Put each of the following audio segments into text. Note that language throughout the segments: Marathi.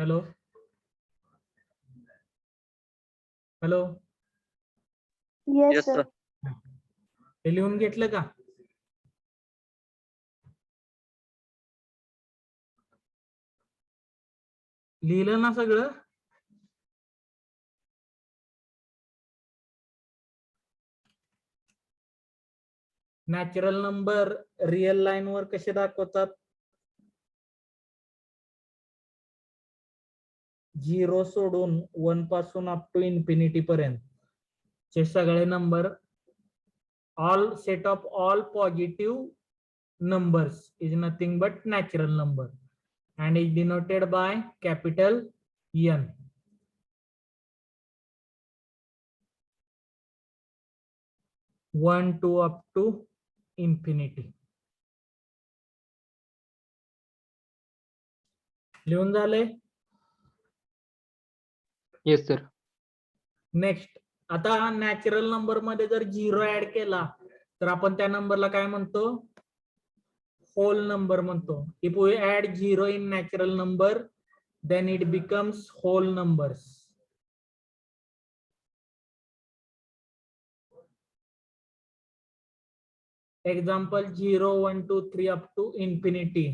Hello hello Yes, Yes, sir. sir. हे लिहून घेतलं का? लिहिलं ना सगळं? नॅचरल नंबर रिअल लाईन वर कसे दाखवतात? 0 सोडून 1 पासून अप टू इन्फिनिटी पर्यंत चे सगळे number, all set of all positive numbers is nothing but natural number and is denoted by capital N. One to up to infinity. लिहून झाले? Yes, sir. नेक्स्ट, आता नॅचरल नंबर मध्ये जर 0 ऍड केला तर आपण त्या नंबरला काय म्हणतो? होल नंबर म्हणतो. If we add 0 in natural number then it becomes whole numbers. Example 0, 1, 2, 3 up to infinity.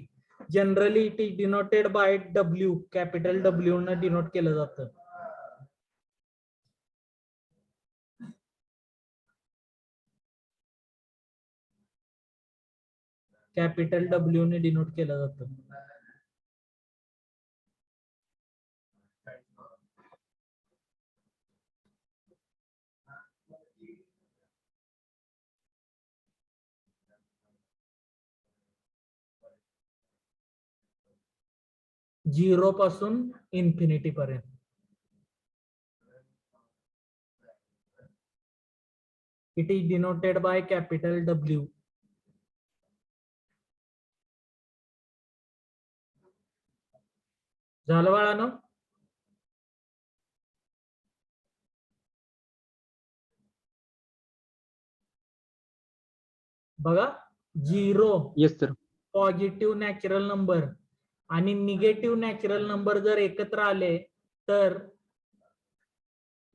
Generally it is denoted by W, capital W न डिनोट केलं जातं. कॅपिटल W ने डिनोट केलं जातं. झिरो पासून इन्फिनिटी पर्यंत. It is denoted by capital W. झालं बाळांनो? बघा, 0 Yes, sir. Positive natural number आणि निगेटिव्ह नॅचरल नंबर जर एकत्र आले तर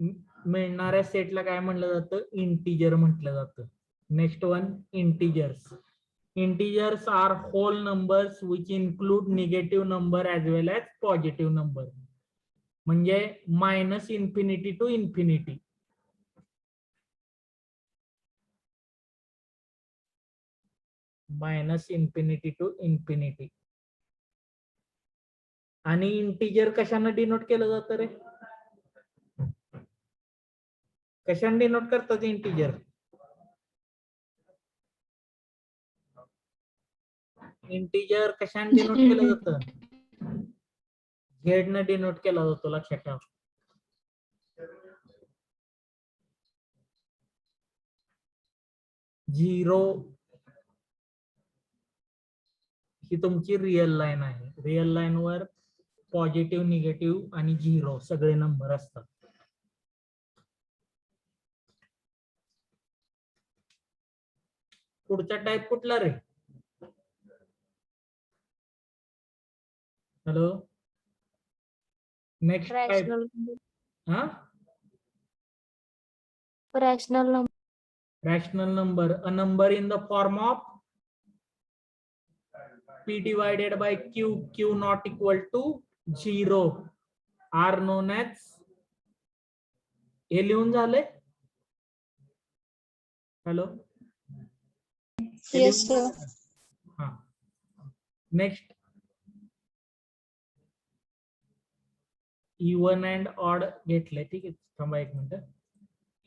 मिळणाऱ्या सेटला काय म्हटलं जातं? इंटिजर म्हटलं जातं. Next one, integers. Integers are whole numbers which include negative number as well as positive number. म्हणजे minus infinity to infinity. Minus infinity to infinity. आणि इंटिजर कशाने डिनोट केलं जातं रे? कशाने डिनोट करतात इंटिजर? इंटिजर कशाने डिनोट केलं जातं? झेड ने डिनोट केला जातो, लक्षात ठेवा. झिरो ही तुमची रिअल लाईन आहे. रिअल लाईन वर पॉझिटिव्ह, निगेटिव्ह आणि 0 सगळे नंबर असतात. पुढचा टाइप कुठला रे? Hello, next type. Rational, हा, rational number. rational number, a number in the form of p divided by q, q not equal to 0 are known as. हे लिहून झाले? Hello, Yes, sir. हा. नेक्स्ट, इवन अँड ऑड घेतलंय. ठीक आहे, थांबा एक मिनिट.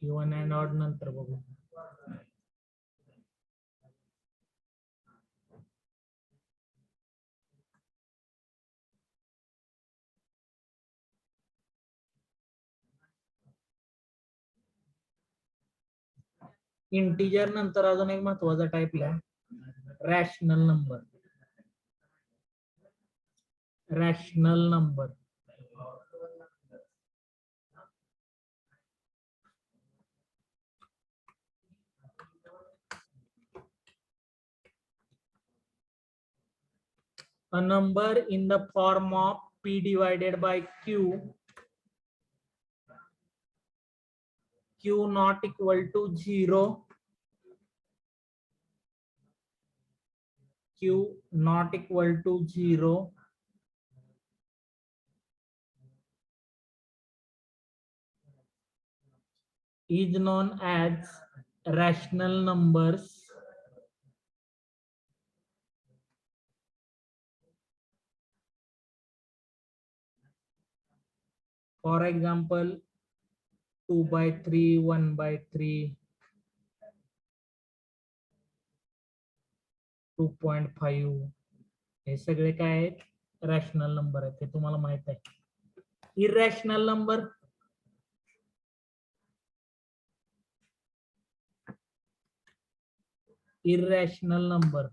इवन अँड ऑड नंतर बघू. इंटिजर नंतर अजून एक महत्वाचा टाइप लिहा, rational number. Rational number. A number in the form of p P divided by Q, Q not equal to 0, Q not equal to 0, is known as rational numbers. For example, 2/3, 1/3, 2.5 हे सगळे काय आहेत रॅशनल नंबर आहेत, ते तुम्हाला माहित आहे. इरॅशनल नंबर इरॅशनल नंबर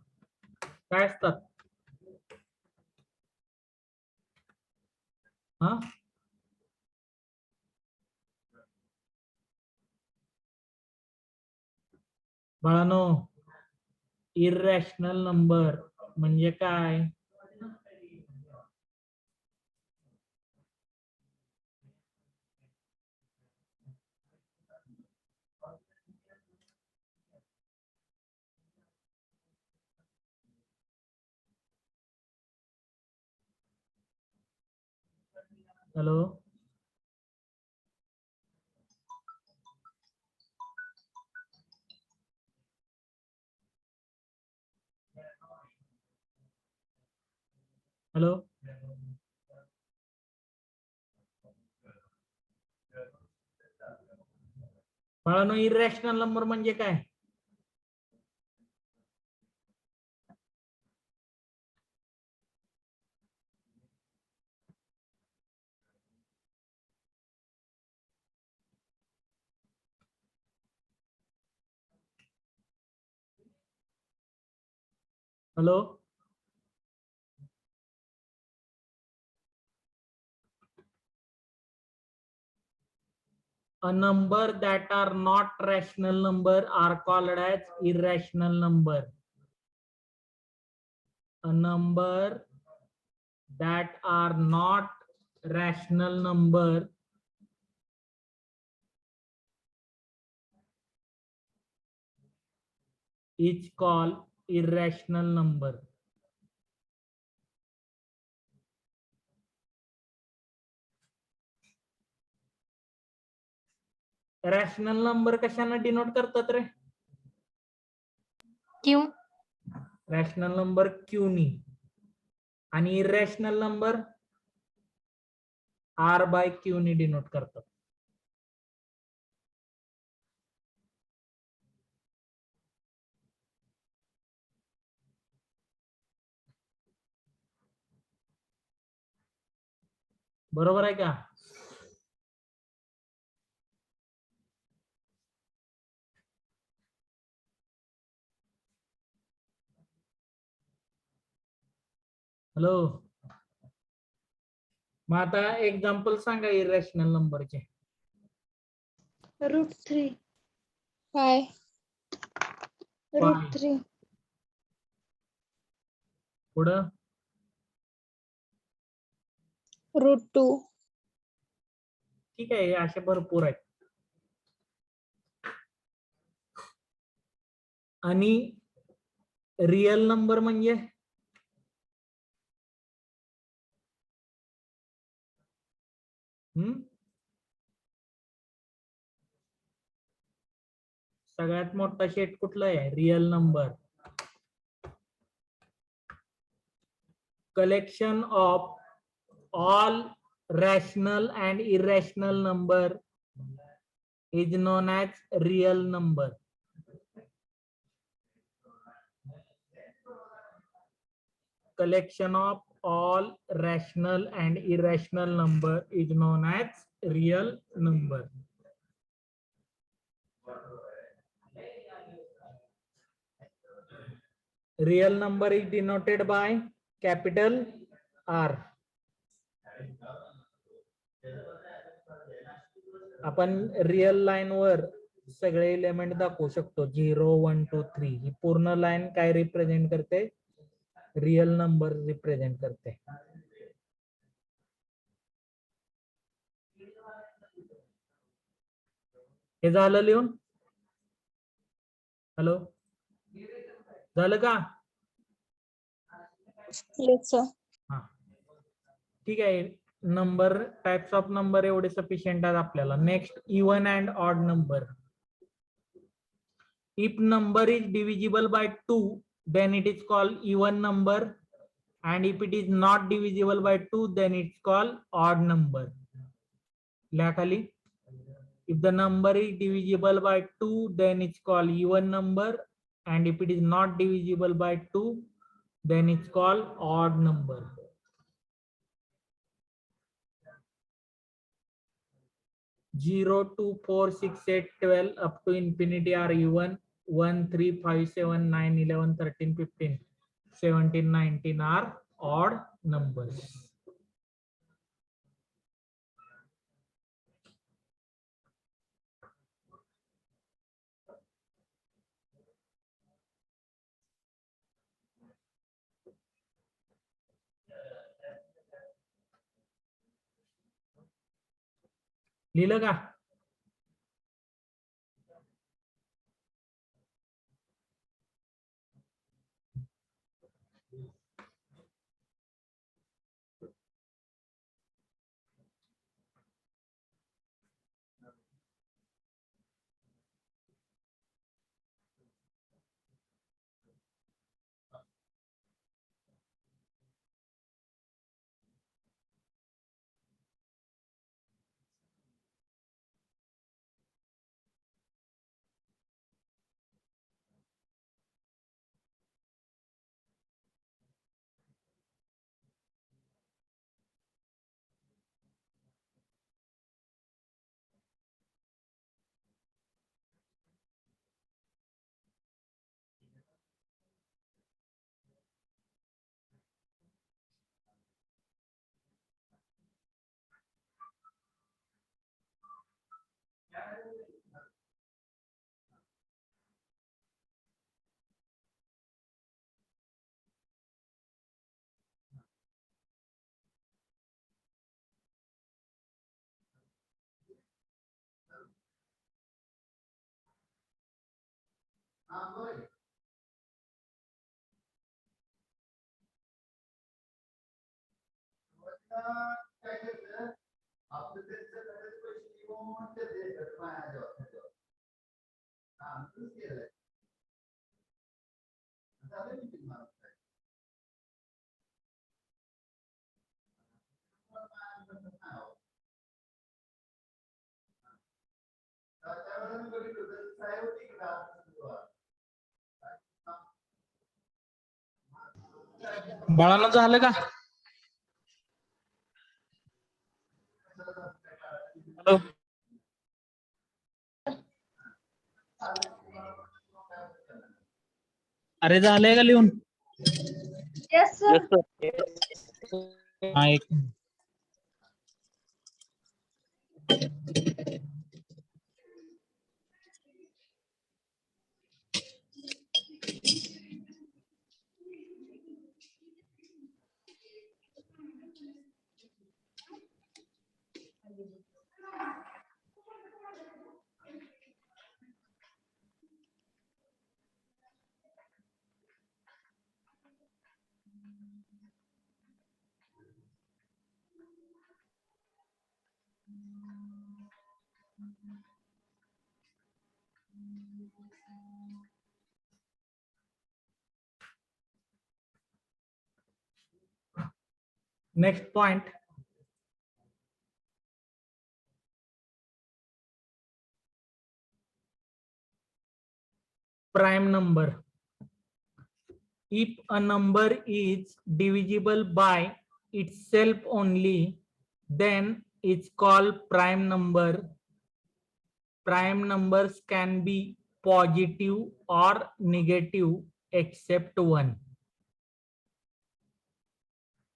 काय असतात? हा बाळानो, इरॅशनल नंबर म्हणजे काय? हॅलो, हॅलो, बाळानो, इरॅशनल नंबर म्हणजे काय? Hello, a number that are not rational number are called as irrational number. A number that are not rational number is called irrational number. Rational number कशाने डिनोट करतात रे? क्यू. रॅशनल नंबर क्यू नी, आणि irrational number R by Q नी डिनोट करतात. बरोबर आहे का? हॅलो, मग आता एक्झाम्पल सांगा इरॅशनल नंबरचे. √3. काय? √3. पुढं √2. ठीक आहे, असे भरपूर आहेत. आणि रियल नंबर म्हणजे सगळ्यात मोठा शेट कुठला आहे? Real number. Collection of all rational and irrational number is non as real number. Collection of all rational and irrational number is known as real number. Real number is denoted by capital R. आपण रियल लाईन वर सगळे एलिमेंट दाखवू शकतो. 0, 1, 2, 3 ही पूर्ण लाईन काय रिप्रेझेंट करते? रियल नंबर रिप्रेझेंट करते. हे झालं लिहून? हॅलो, झालं का? Yes, sir. हा, ठीक आहे. नंबर, टाइप्स ऑफ नंबर एवढे सफिशियंट आहेत आपल्याला. Next, even and odd number. If number is divisible by 2, then it is called even number, and if it is not divisible by 2, then it's called odd number. खाली, if the number is divisible by 2, then it's called even number, and if it is not divisible by 2, then it's called odd number. Zero, 2, 4, 6, 8, 12 up to infinity are even. 1, 3, 5, 7, 9, 11, 13, 15, 17, 19 are odd numbers. लिहिलं का? बाळानं झालं का? हॅलो, अरे झालंय का लिहून? Yes, sir. हा, एक next point. Prime number. If a number is divisible by itself only, then it's called prime number. Prime numbers can be positive or negative except one.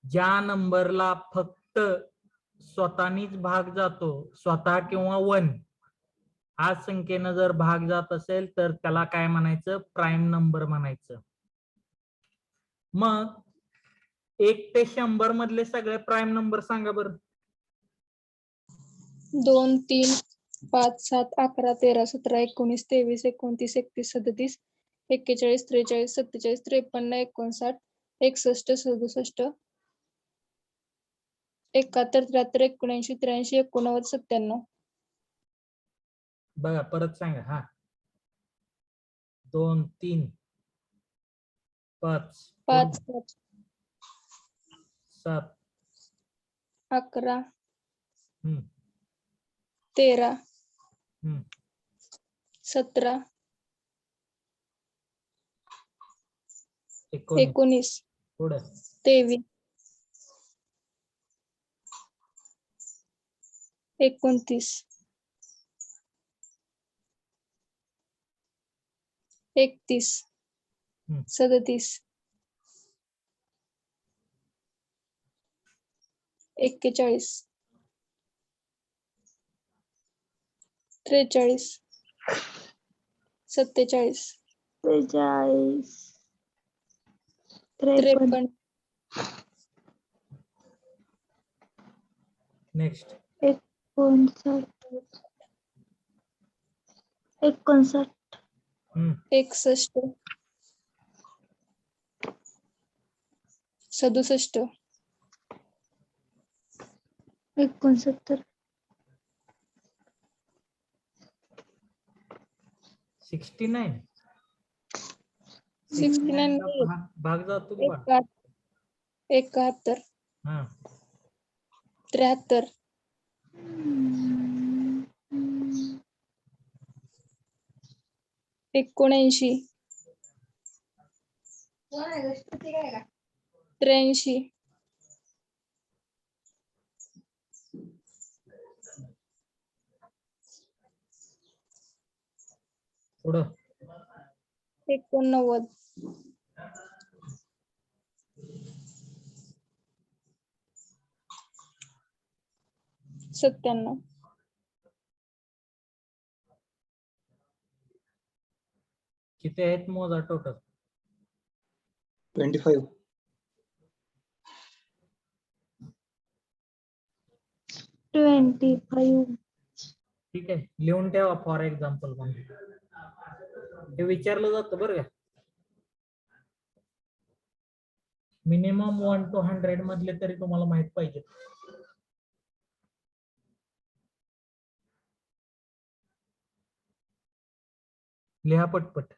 ज्या नंबरला फक्त स्वतःनीच भाग जातो, स्वतः किंवा वन, हा संख्येनं जर भाग जात असेल तर त्याला काय म्हणायचं? प्राइम नंबर म्हणायचं. मग 1 ते 100 मधले सगळे प्राइम नंबर सांगा बरं. 2, 3, 5, 7, 11, 13, 17, 19, 23, 29, 31, 37, 41, 43, 47, 53, 59, 61, 67, 71, 73, 79, 83, 89, 97. बघा परत सांगा. हा 2 3 5 5, 7, 7 11, हम्म 13, हम्म 17, 19 19, पुढे 23, 29, 31, हम्म 37, 41, 43, 47, 43, 53, नेक्स्ट 59, 59, हम्म 61, 67, 69, 69 69 ला भाग जातो की बा. 71, हा 73, 79, 83, पुढं 89, 97, किती आहेत मोजा टोटल. 25, 25, ठीक आहे, लिहून ठेवा फॉर एक्झाम्पल म्हणून. हे विचारलं जातं बरं का. मिनिमम 1 to 100 मधले तरी तुम्हाला माहित पाहिजे. लिहा पटपट.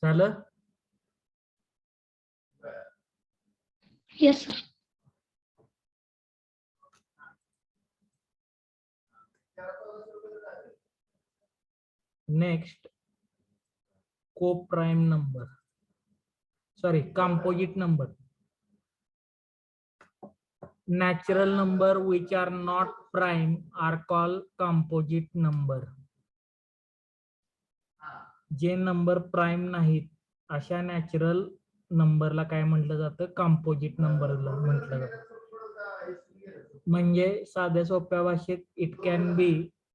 झालं? Yes, sir. Next co-prime number, sorry, composite number. Natural number which are not prime are called composite number. जे नंबर प्राइम नाहीत अशा नॅचरल नंबरला काय म्हटलं जातं? कंपोजिट नंबरला म्हटलं जातं. म्हणजे साध्या सोप्या भाषेत it can be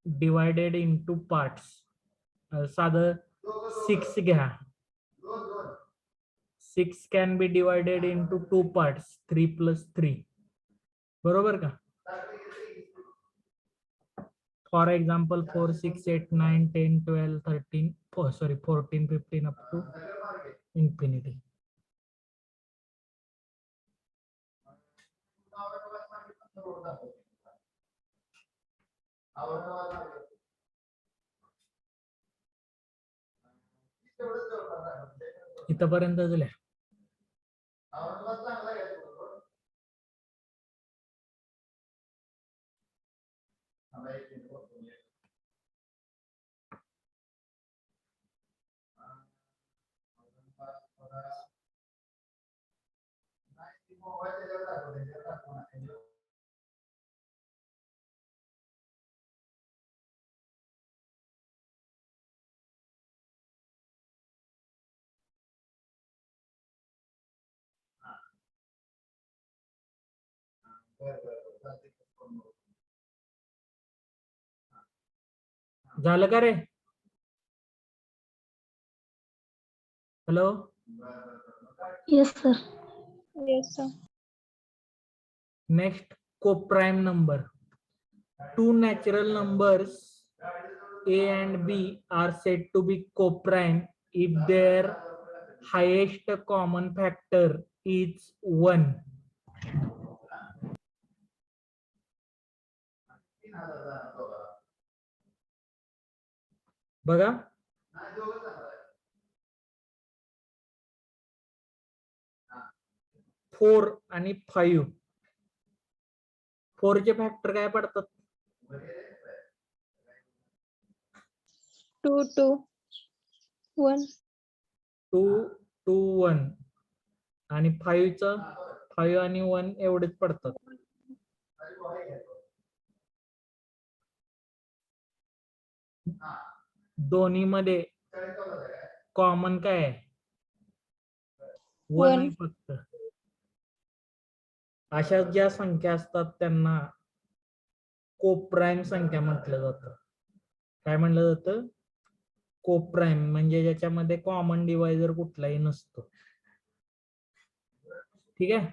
divided into parts. साधं 6 घ्या, 6 can be divided into 2 parts, 3 + 3. बरोबर का? For example 4, 6, 8, 9, 10, 12, 13, 14, 15 up to infinity. इथपर्यंत झाल्या. झालं का रे? Hello, Yes, sir. Yes, sir. next co-prime number. Two natural numbers a and b are said to be co-prime if their highest common factor is 1. बघा, 4 आणि 5. 4 चे फॅक्टर काय पडतात? 2, 2, 1. 2, 2, 1 आणि 5 आणि 1 एवढेच पडतात. दोन्ही मध्ये कॉमन काय आहे? 1 आहे फक्त. अशा ज्या संख्या असतात त्यांना कोप्राइम संख्या म्हटलं जातं. काय म्हटलं जातं? कोप्राइम, म्हणजे ज्याच्यामध्ये कॉमन डिवायझर कुठलाही नसतो. ठीक आहे.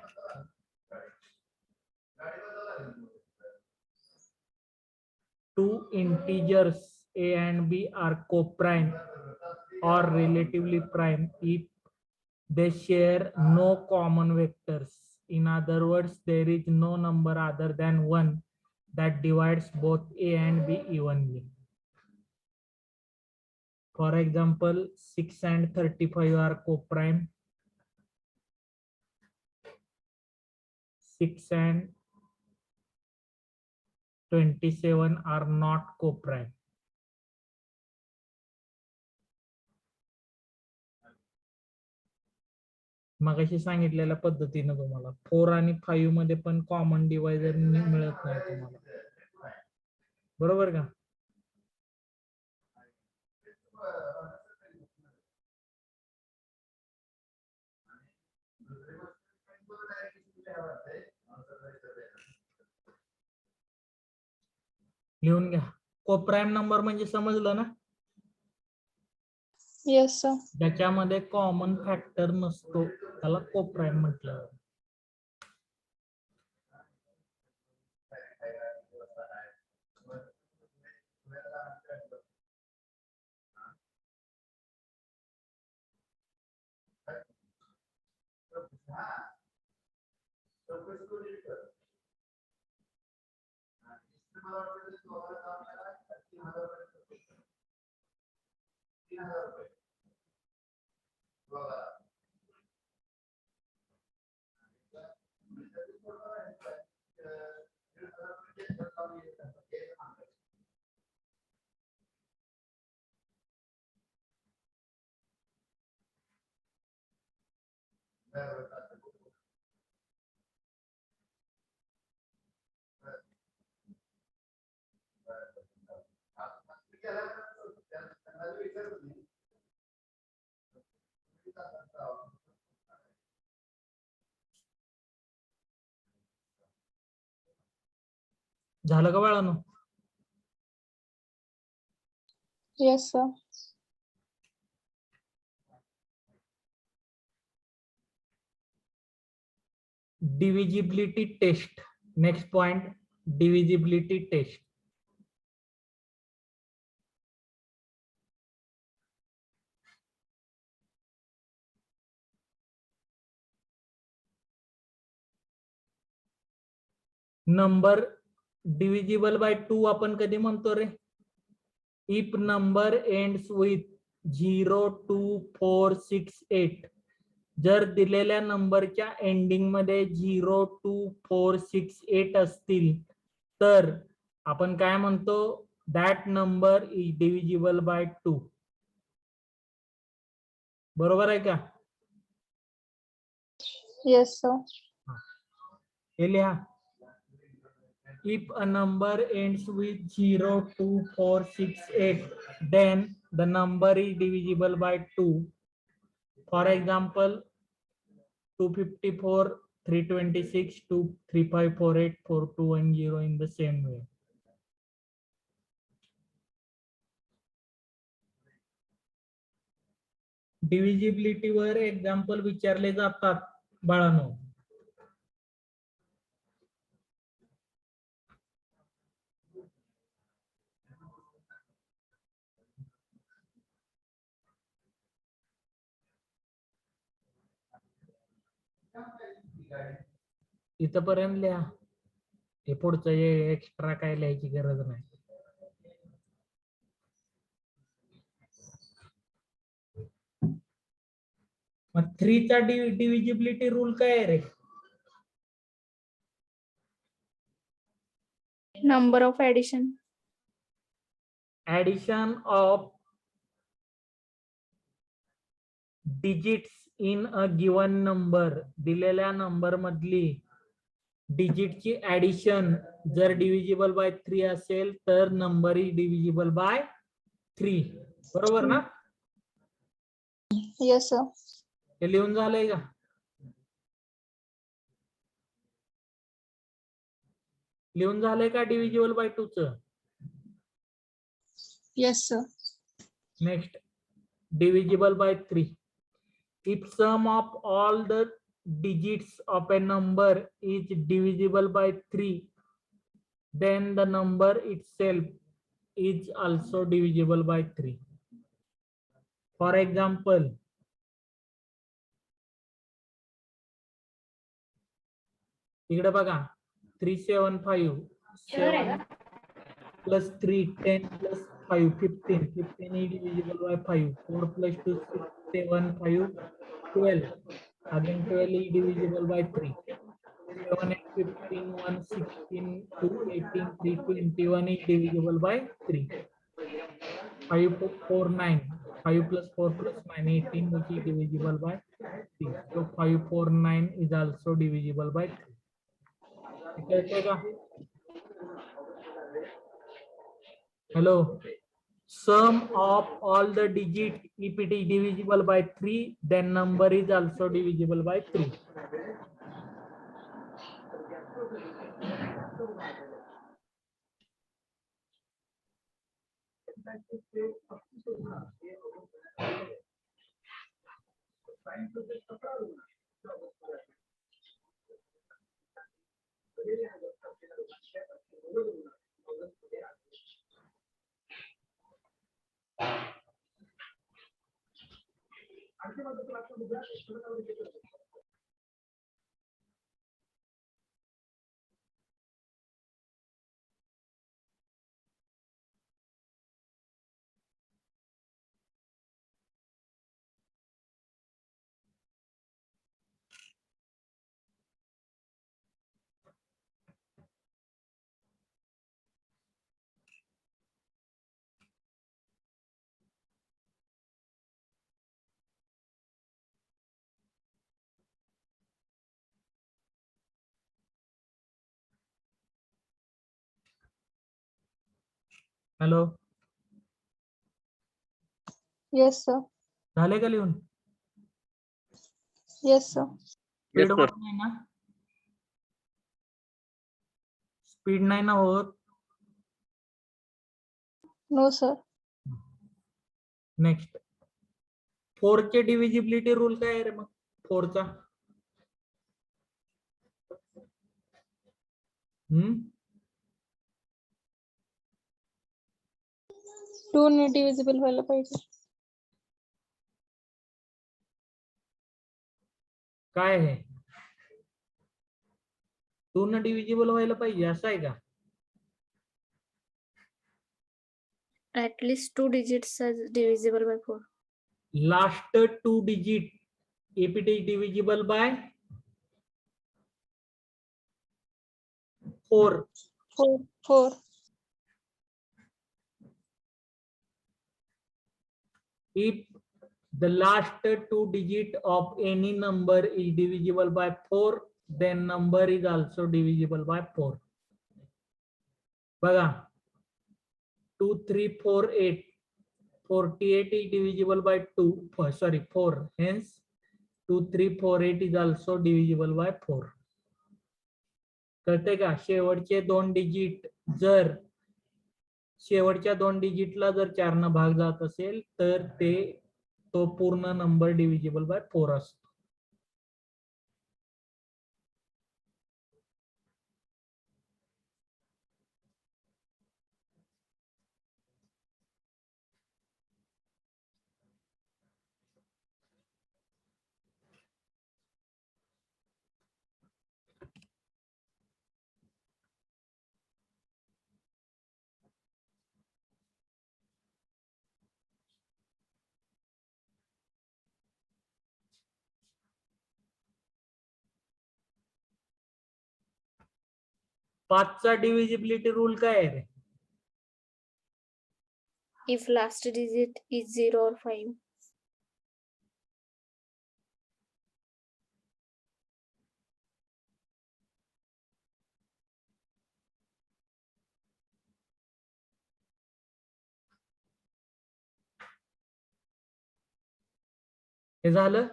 Two integers a and b are co-prime or relatively prime if they share no common vectors. In other words, there is no number other than 1 that divides both a and b evenly. For example, 6 and 35 are co-prime. 6 and 27 are not co-prime. मगाशी सांगितलेल्या पद्धतीने तुम्हाला 4 आणि 5 मध्ये पण कॉमन डिवायझर मिळत नाही तुम्हाला. बरोबर का? लिहून घ्या. कोप्राइम नंबर म्हणजे समजलं ना? Yes, sir. ज्याच्यामध्ये कॉमन फॅक्टर नसतो त्याला कोप्राइम म्हटलं. झालं का बाळांनो? Yes sir. Divisibility test. Next point, divisibility test. Number divisible by 2 आपण कधी म्हणतो रे? If number ends with 0, 2, 4, 6, 8. जर दिलेल्या नंबरच्या एंडिंग मध्ये 0, 2, 4, 6, 8 असतील तर आपण काय म्हणतो? That number is divisible by 2. बरोबर आहे का? Yes sir. हे लिहा. If a number ends with 0, 2, 4, 6, 8, then the number is divisible by 2. For example, 254, 326, 2, 3548, 4210 in the same way. Divisibility वर एक्झाम्पल विचारले जातात बाळांनो. इथपर्यंत लिहा. हे पुढचं एक्स्ट्रा काय लिहायची गरज नाही. मग 3 चा डिव्हिजिबिलिटी रूल काय आहे रे? Number of addition. Addition of digits in a given number. दिलेल्या नंबर मधली डिजिटची ऍडिशन जर डिव्हिजिबल बाय 3 असेल तर नंबर इज डिव्हिजिबल बाय 3. बरोबर ना? Yes sir. हे लिहून झालंय का? लिहून झालंय का डिव्हिजिबल बाय 2 च? Yes sir. Next, divisible by 3. If sum of all the digits of a number is divisible by 3, then the number itself is also divisible by 3. For example, इकडे बघा, 375 7 plus 3 10 plus 5 15 15 is divisible by 5. 4 plus 2 6 7 5 12. Again 12 is divisible by 3. 7 and 15 1 16 2 18 3 21 is divisible by 3. 5 4 9. 5 plus 4 plus 9 18, which is divisible by 3. So 5 4 9 is also divisible by 3. Hello. Sum of all the digits, if it is divisible by 3, then number is also divisible by 3. Hello, yes sir. झाले का लिहून? Yes sir. Speed Yes, sir. होत नाही ना? स्पीड नाही ना होत? No sir. नेक्स्ट, 4 चे डिव्हिजिबिलिटी रूल काय आहे रे मग 4 चा? हम्म 2 ने डिव्हिजिबल व्हायला पाहिजे. काय आहे? 2 न डिव्हिजिबल व्हायला पाहिजे असं आहे का? At least 2 digits are divisible by 4. Last 2 digit, if it is divisible by 4, 4. if the last 2 digit of any number is divisible by 4, then number is also divisible by 4. बघा, 2 3 4 8, 48 is divisible by 2, sorry 4, hence 2 3 4 8 is also divisible by 4. कळते का? शेवटचे 2 डिजिट जर शेवटच्या 2 डिजिटला जर 4 न भाग जात असेल तर तो पूर्ण नंबर डिव्हिजिबल बाय 4 असतो. पाचचा डिव्हिजिबिलिटी रूल काय आहे रे? If last digit is 0 or 5. हे झालं?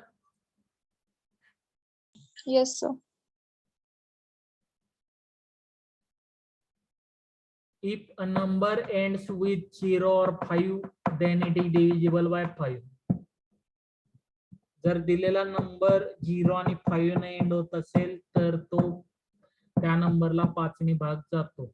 Yes sir. If a number ends with 0 or 5, then it is divisible by 5. जर दिलेला नंबर 0 आणि 5 ने एंड होत असेल तर तो त्या नंबरला 5 ने भाग जातो.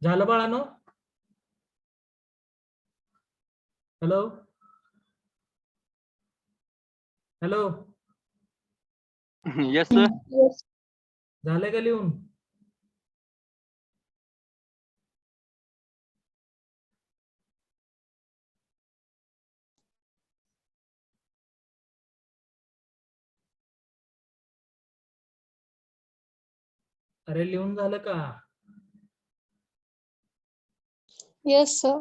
झालं बाळांनो? Hello hello, Yes, sir. Yes. झालं का लिहून? अरे लिहून झालं का? Yes sir.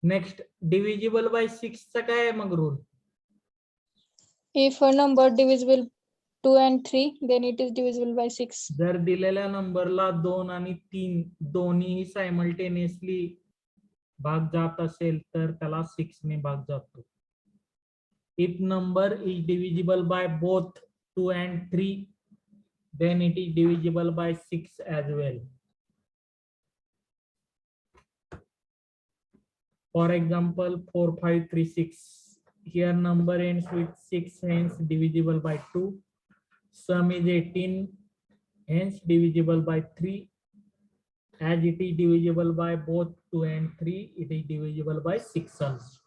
Next, divisible by 6 चा काय आहे मग rule? If a number divisible 2 and 3, then it is divisible by 6. जर दिलेल्या नंबरला 2 आणि 3 दोन्ही सायमल्टेनियसली भाग जात असेल तर त्याला 6 ने भाग जातो. If number is divisible by both 2 and 3, then it is divisible by 6 as well. For example, 4 5 3 6. Here number ends with 6, hence divisible by 2. Sum is 18, hence divisible by 3. As it is divisible by both 2 and 3, it is divisible by 6 also.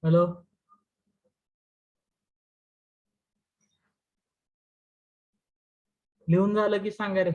Hello, लिहून झालं की सांगा रे.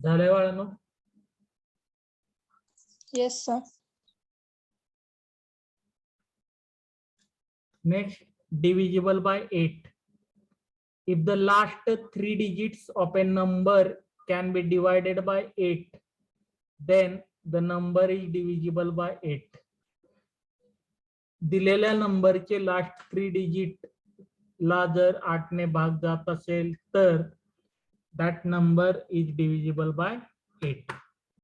झालंय बाळांनो. Yes, sir. Next, divisible by 8. If the last 3 digits of a number can be divided by 8, then the number is divisible by 8. दिलेल्या नंबरचे लास्ट 3 डिजिट ला जर 8 ने भाग जात असेल तर that number is divisible by 8.